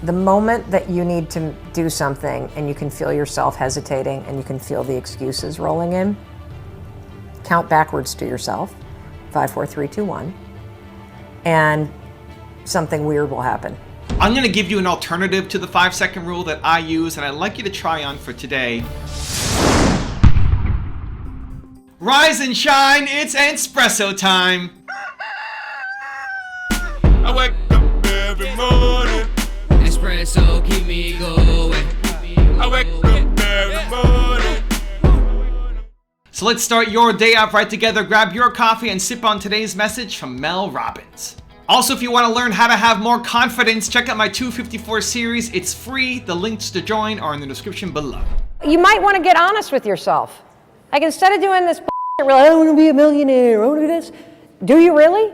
The moment that you need to do something and you can feel yourself hesitating and you can feel the excuses rolling in, count backwards to yourself, 5, 4, 3, 2, 1, and something weird will happen. I'm going to give you an alternative to the 5-second rule that I use, and I'd like you to try on for today. Rise and shine, it's espresso time. I wake up every morning. Espresso keep me going. I wake up every morning. So let's start your day off right together. Grab your coffee and sip on today's message from Mel Robbins. Also, if you want to learn how to have more confidence, check out my 254 series. It's free. The links to join are in the description below. You might want to get honest with yourself. Like, instead of doing this I want to be a millionaire, I want to do this. Do you really?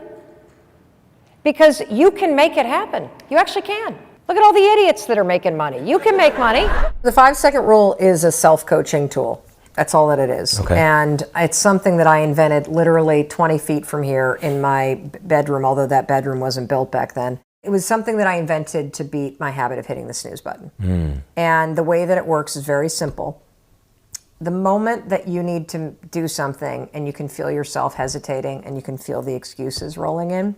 Because you can make it happen. You actually can. Look at all the idiots that are making money. You can make money. The 5-second rule is a self-coaching tool. That's all that it is. Okay. And it's something that I invented literally 20 feet from here in my bedroom, although that bedroom wasn't built back then. It was something that I invented to beat my habit of hitting the snooze button. And the way that it works is very simple. The moment that you need to do something and you can feel yourself hesitating and you can feel the excuses rolling in,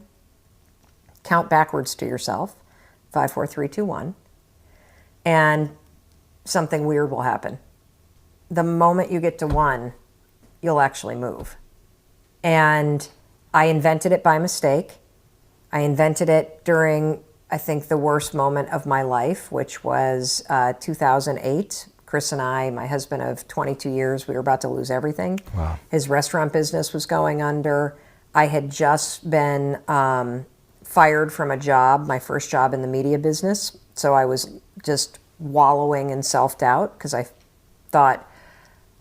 count backwards to yourself, 5, 4, 3, 2, 1, and something weird will happen. The moment you get to 1, you'll actually move. And I invented it by mistake. I invented it during, I think, the worst moment of my life, which was 2008. Chris and I, my husband of 22 years, we were about to lose everything. Wow. His restaurant business was going under. I had just been fired from a job, my first job in the media business. So I was just wallowing in self-doubt because I thought,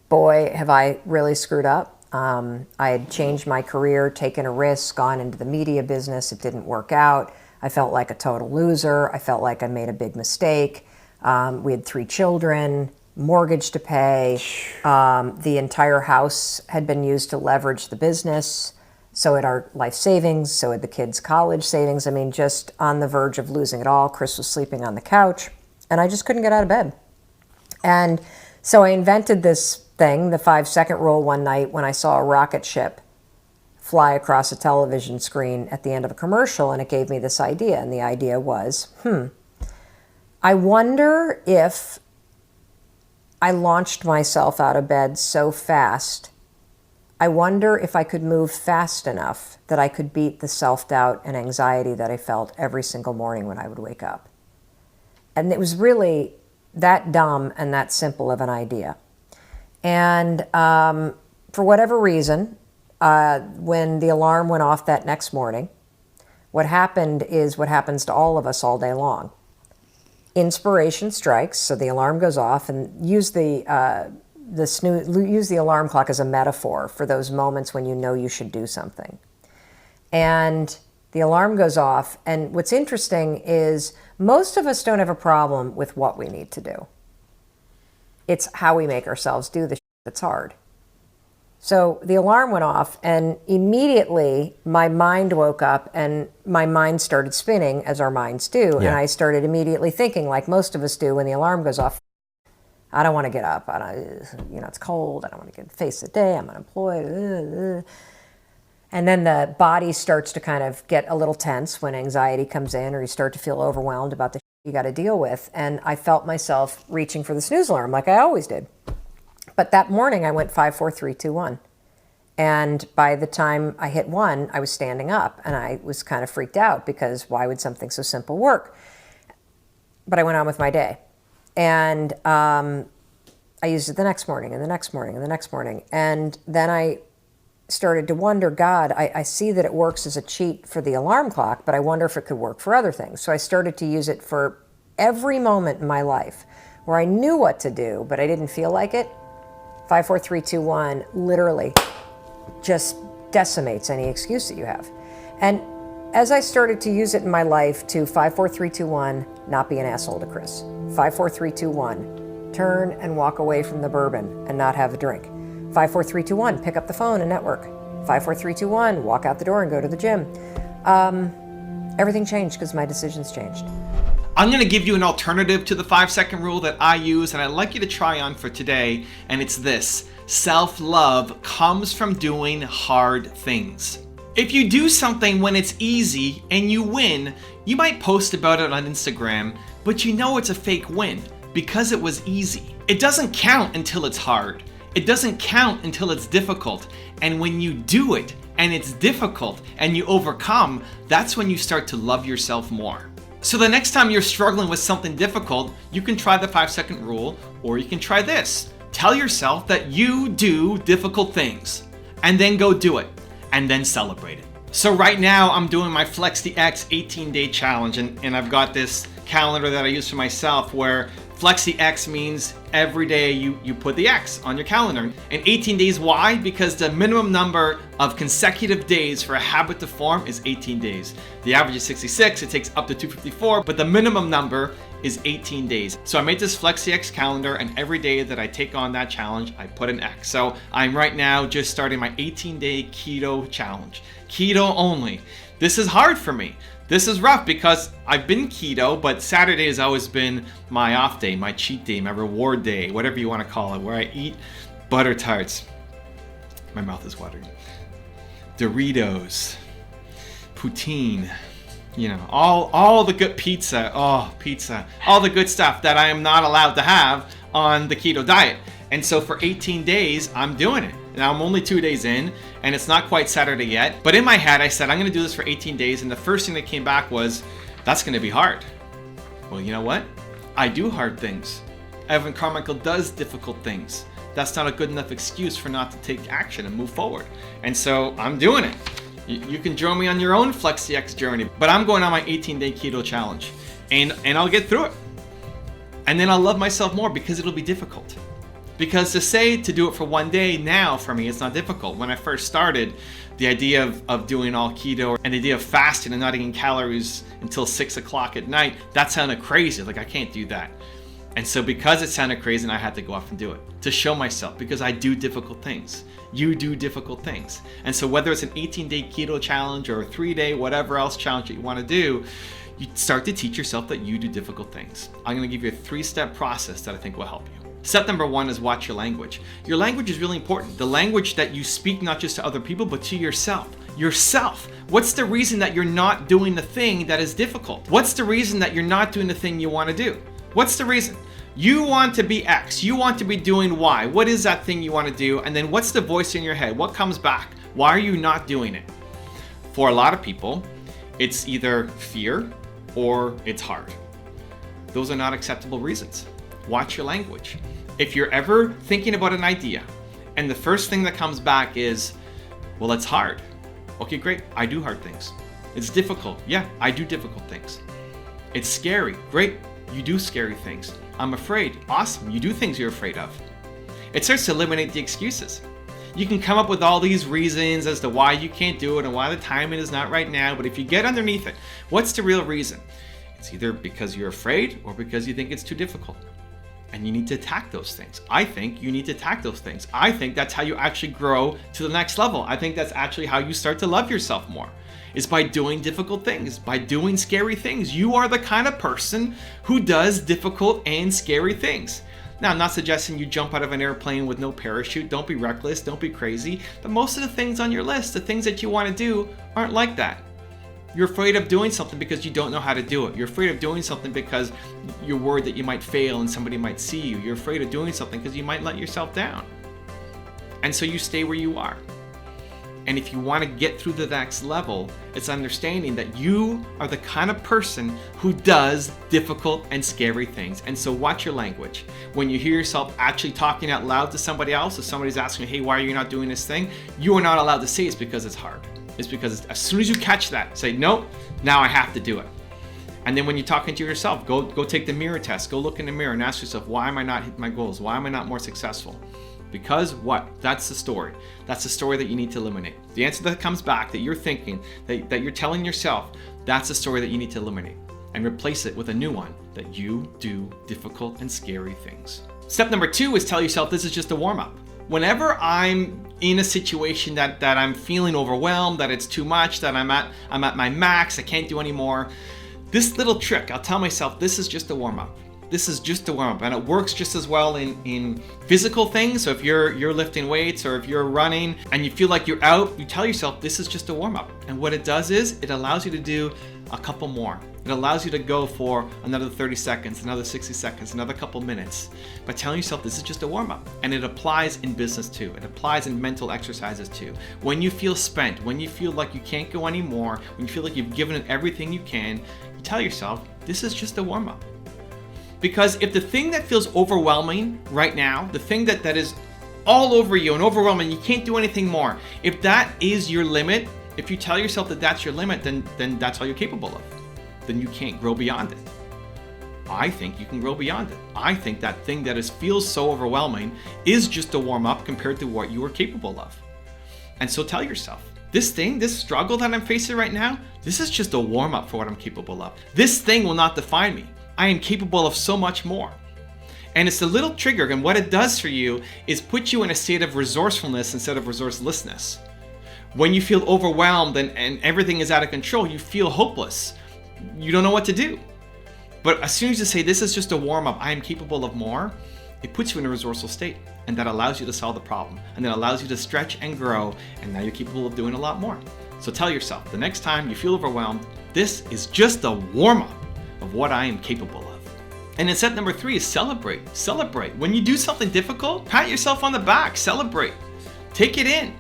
boy, have I really screwed up. I had changed my career, taken a risk, gone into the media business. It didn't work out. I felt like a total loser. I felt like I made a big mistake. We had 3 children, mortgage to pay. The entire house had been used to leverage the business. So had our life savings, so had the kids' college savings. I mean, just on the verge of losing it all. Chris was sleeping on the couch, and I just couldn't get out of bed. And so I invented this thing, the 5-second rule, one night when I saw a rocket ship fly across a television screen at the end of a commercial, and it gave me this idea. And the idea was, I wonder if I launched myself out of bed so fast, I wonder if I could move fast enough that I could beat the self-doubt and anxiety that I felt every single morning when I would wake up. And it was really that dumb and that simple of an idea. And for whatever reason, when the alarm went off that next morning, what happened is what happens to all of us all day long. Inspiration strikes, so the alarm goes off, and use the alarm clock as a metaphor for those moments when you know you should do something. And the alarm goes off, and what's interesting is most of us don't have a problem with what we need to do. It's how we make ourselves do the shit that's hard. So the alarm went off, and immediately my mind woke up, and my mind started spinning, as our minds do. And I started immediately thinking, like most of us do when the alarm goes off, I don't want to get up. It's cold. I don't want to face the day. I'm unemployed. And then the body starts to kind of get a little tense when anxiety comes in, or you start to feel overwhelmed about the shit you got to deal with. And I felt myself reaching for the snooze alarm like I always did. But that morning I went 5, 4, 3, 2, 1. And by the time I hit 1, I was standing up, and I was kind of freaked out because why would something so simple work? But I went on with my day. And I used it the next morning and the next morning and the next morning. And then I started to wonder, God, I see that it works as a cheat for the alarm clock, but I wonder if it could work for other things. So I started to use it for every moment in my life where I knew what to do, but I didn't feel like it. 5, 4, 3, 2, 1 literally just decimates any excuse that you have. And as I started to use it in my life to 5, 4, 3, 2, 1, not be an asshole to Chris. 5, 4, 3, 2, 1, turn and walk away from the bourbon and not have a drink. 5, 4, 3, 2, 1, pick up the phone and network. 5, 4, 3, 2, 1, walk out the door and go to the gym. Everything changed because my decisions changed. I'm going to give you an alternative to the 5-second rule that I use and I'd like you to try on for today, and it's this: self-love comes from doing hard things. If you do something when it's easy and you win, you might post about it on Instagram, but you know it's a fake win because it was easy. It doesn't count until it's hard. It doesn't count until it's difficult. And when you do it and it's difficult and you overcome, that's when you start to love yourself more. So the next time you're struggling with something difficult, you can try the 5-second rule, or you can try this. Tell yourself that you do difficult things, and then go do it, and then celebrate it. So right now I'm doing my Flex the X 18-day challenge, and I've got this calendar that I use for myself where Flex the X means every day you put the X on your calendar. And 18 days, why? Because the minimum number of consecutive days for a habit to form is 18 days. The average is 66, it takes up to 254, but the minimum number is 18 days. So I made this Flex the X calendar, and every day that I take on that challenge, I put an X. So I'm right now just starting my 18-day keto challenge. Keto only. This is hard for me. This is rough because I've been keto, but Saturday has always been my off day, my cheat day, my reward day, whatever you want to call it, where I eat butter tarts. My mouth is watering. Doritos, poutine, you know, all the good pizza, all the good stuff that I am not allowed to have on the keto diet. And so for 18 days, I'm doing it. Now I'm only 2 days in, and it's not quite Saturday yet. But in my head, I said, I'm gonna do this for 18 days. And the first thing that came back was, that's gonna be hard. Well, you know what? I do hard things. Evan Carmichael does difficult things. That's not a good enough excuse for not to take action and move forward. And so I'm doing it. You can join me on your own Flex the X journey, but I'm going on my 18-day keto challenge, and I'll get through it. And then I'll love myself more because it'll be difficult. Because to do it for 1 day now, for me, it's not difficult. When I first started, the idea of doing all keto and the idea of fasting and not eating calories until 6 o'clock at night, that sounded crazy. Like, I can't do that. And so because it sounded crazy, I had to go off and do it to show myself, because I do difficult things. You do difficult things. And so whether it's an 18-day keto challenge or a 3-day whatever else challenge that you want to do, you start to teach yourself that you do difficult things. I'm going to give you a 3-step process that I think will help you. Step number 1 is watch your language. Your language is really important. The language that you speak, not just to other people, but to yourself. Yourself. What's the reason that you're not doing the thing that is difficult? What's the reason that you're not doing the thing you want to do? What's the reason? You want to be X. You want to be doing Y. What is that thing you want to do? And then what's the voice in your head? What comes back? Why are you not doing it? For a lot of people, it's either fear or it's hard. Those are not acceptable reasons. Watch your language. If you're ever thinking about an idea and the first thing that comes back is, well, it's hard. Okay, great. I do hard things. It's difficult. Yeah, I do difficult things. It's scary. Great. You do scary things. I'm afraid. Awesome. You do things you're afraid of. It starts to eliminate the excuses. You can come up with all these reasons as to why you can't do it and why the timing is not right now, but if you get underneath it, what's the real reason? It's either because you're afraid or because you think it's too difficult. And you need to attack those things. I think you need to attack those things. I think that's how you actually grow to the next level. I think that's actually how you start to love yourself more, is by doing difficult things, by doing scary things. You are the kind of person who does difficult and scary things. Now, I'm not suggesting you jump out of an airplane with no parachute. Don't be reckless, don't be crazy. But most of the things on your list, the things that you want to do, aren't like that. You're afraid of doing something because you don't know how to do it. You're afraid of doing something because you're worried that you might fail and somebody might see you. You're afraid of doing something because you might let yourself down. And so you stay where you are. And if you want to get through the next level, it's understanding that you are the kind of person who does difficult and scary things. And so watch your language. When you hear yourself actually talking out loud to somebody else, if somebody's asking you, hey, why are you not doing this thing? You are not allowed to say it's because it's hard. It's because as soon as you catch that, say, nope, now I have to do it. And then when you're talking to yourself, go take the mirror test. Go look in the mirror and ask yourself, why am I not hitting my goals? Why am I not more successful? Because what? That's the story. That's the story that you need to eliminate. The answer that comes back that you're thinking, that you're telling yourself, that's the story that you need to eliminate. And replace it with a new one, that you do difficult and scary things. Step number 2 is tell yourself this is just a warm-up. Whenever I'm in a situation that I'm feeling overwhelmed, that it's too much, that I'm at my max, I can't do anymore, This little trick, I'll tell myself, this is just a warm-up. This is just a warm-up, and it works just as well in physical things. So if you're lifting weights or if you're running and you feel like you're out, you tell yourself this is just a warm-up. And what it does is it allows you to do a couple more. It allows you to go for another 30 seconds, another 60 seconds, another couple minutes by telling yourself this is just a warm-up. And it applies in business too. It applies in mental exercises too. When you feel spent, when you feel like you can't go anymore, when you feel like you've given it everything you can, you tell yourself this is just a warm-up. Because if the thing that feels overwhelming right now, the thing that is all over you and overwhelming, you can't do anything more, if that is your limit, if you tell yourself that that's your limit, then that's all you're capable of. Then you can't grow beyond it. I think you can grow beyond it. I think that thing that feels so overwhelming is just a warm-up compared to what you are capable of. And so tell yourself, this thing, this struggle that I'm facing right now, this is just a warm-up for what I'm capable of. This thing will not define me. I am capable of so much more. And it's a little trigger, and what it does for you is put you in a state of resourcefulness instead of resourcelessness. When you feel overwhelmed and everything is out of control, you feel hopeless. You don't know what to do. But as soon as you say, this is just a warm-up, I am capable of more, it puts you in a resourceful state, and that allows you to solve the problem, and that allows you to stretch and grow, and now you're capable of doing a lot more. So tell yourself, the next time you feel overwhelmed, this is just a warm-up of what I am capable of. And then step number 3 is celebrate. Celebrate. When you do something difficult, pat yourself on the back, celebrate. Take it in.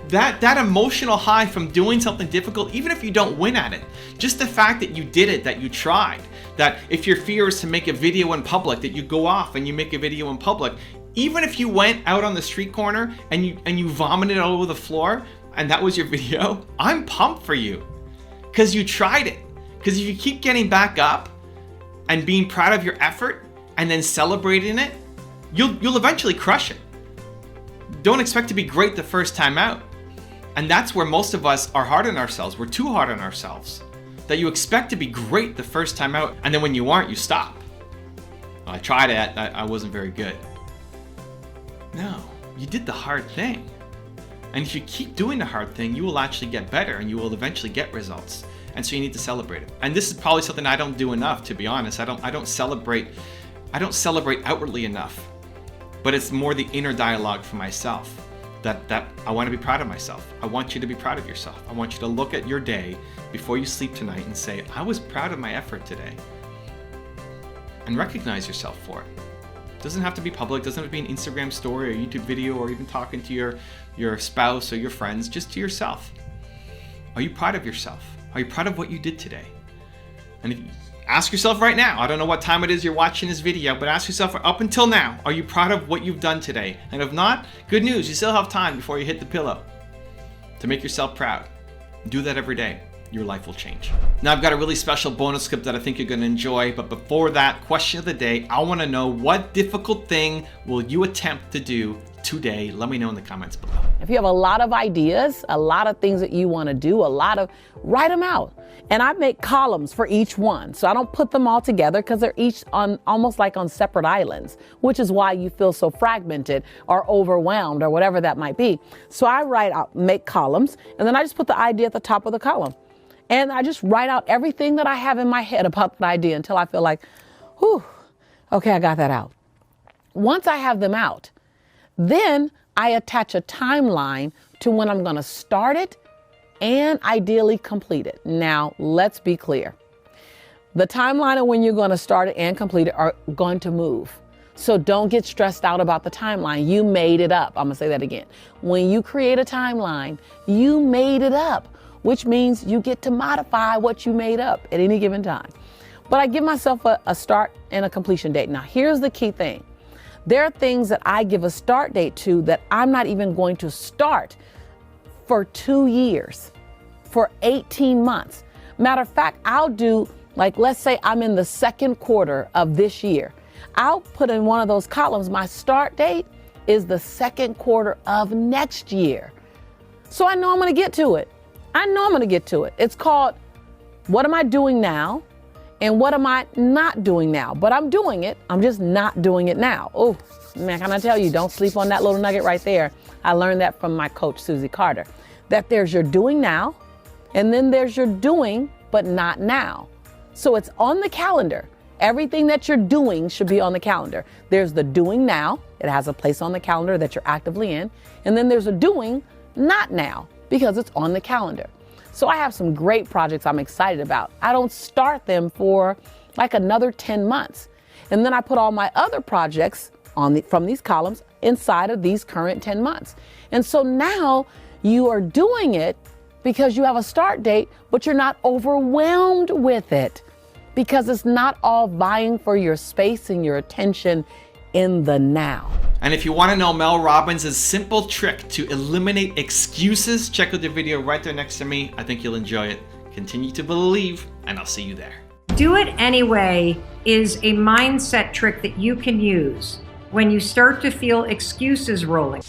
That emotional high from doing something difficult, even if you don't win at it, just the fact that you did it, that you tried, that if your fear is to make a video in public, that you go off and you make a video in public, even if you went out on the street corner and you vomited all over the floor and that was your video, I'm pumped for you because you tried it. Because if you keep getting back up and being proud of your effort and then celebrating it, you'll eventually crush it. Don't expect to be great the first time out. And that's where most of us are hard on ourselves. We're too hard on ourselves. That you expect to be great the first time out, and then when you aren't, you stop. Well, I tried it, I wasn't very good. No, you did the hard thing. And if you keep doing the hard thing, you will actually get better and you will eventually get results. And so you need to celebrate it. And this is probably something I don't do enough, to be honest. I don't celebrate outwardly enough. But it's more the inner dialogue for myself that I want to be proud of myself. I want you to be proud of yourself. I want you to look at your day before you sleep tonight and say, I was proud of my effort today. And recognize yourself for it. It doesn't have to be public, doesn't have to be an Instagram story or YouTube video or even talking to your spouse or your friends, just to yourself. Are you proud of yourself? Are you proud of what you did today? And if you ask yourself right now, I don't know what time it is you're watching this video, but ask yourself up until now, are you proud of what you've done today? And if not, good news, you still have time before you hit the pillow to make yourself proud. Do that every day. Your life will change. Now I've got a really special bonus clip that I think you're going to enjoy, but before that, question of the day, I want to know, what difficult thing will you attempt to do today? Let me know in the comments below. If you have a lot of ideas, a lot of things that you want to do, write them out. And I make columns for each one. So I don't put them all together because they're each on almost like on separate islands, which is why you feel so fragmented or overwhelmed or whatever that might be. So I make columns, and then I just put the idea at the top of the column. And I just write out everything that I have in my head about the idea until I feel like, whew, okay, I got that out. Once I have them out, then I attach a timeline to when I'm going to start it and ideally complete it. Now, let's be clear. The timeline of when you're going to start it and complete it are going to move. So don't get stressed out about the timeline. You made it up. I'm going to say that again. When you create a timeline, you made it up, which means you get to modify what you made up at any given time. But I give myself a start and a completion date. Now, here's the key thing. There are things that I give a start date to that I'm not even going to start for 2 years, for 18 months. Matter of fact, I'll do, like, let's say I'm in the second quarter of this year. I'll put in one of those columns, my start date is the second quarter of next year. So I know I'm going to get to it. It's called, what am I doing now? And what am I not doing now? But I'm doing it. I'm just not doing it now. Oh, man, can I tell you, don't sleep on that little nugget right there. I learned that from my coach, Susie Carter, that there's your doing now, and then there's your doing, but not now. So it's on the calendar. Everything that you're doing should be on the calendar. There's the doing now. It has a place on the calendar that you're actively in. And then there's a doing not now because it's on the calendar. So I have some great projects I'm excited about. I don't start them for like another 10 months. And then I put all my other projects from these columns inside of these current 10 months. And so now you are doing it because you have a start date, but you're not overwhelmed with it because it's not all vying for your space and your attention in the now. And if you want to know Mel Robbins' simple trick to eliminate excuses, check out the video right there next to me. I think you'll enjoy it. Continue to believe, and I'll see you there. Do it anyway is a mindset trick that you can use when you start to feel excuses rolling.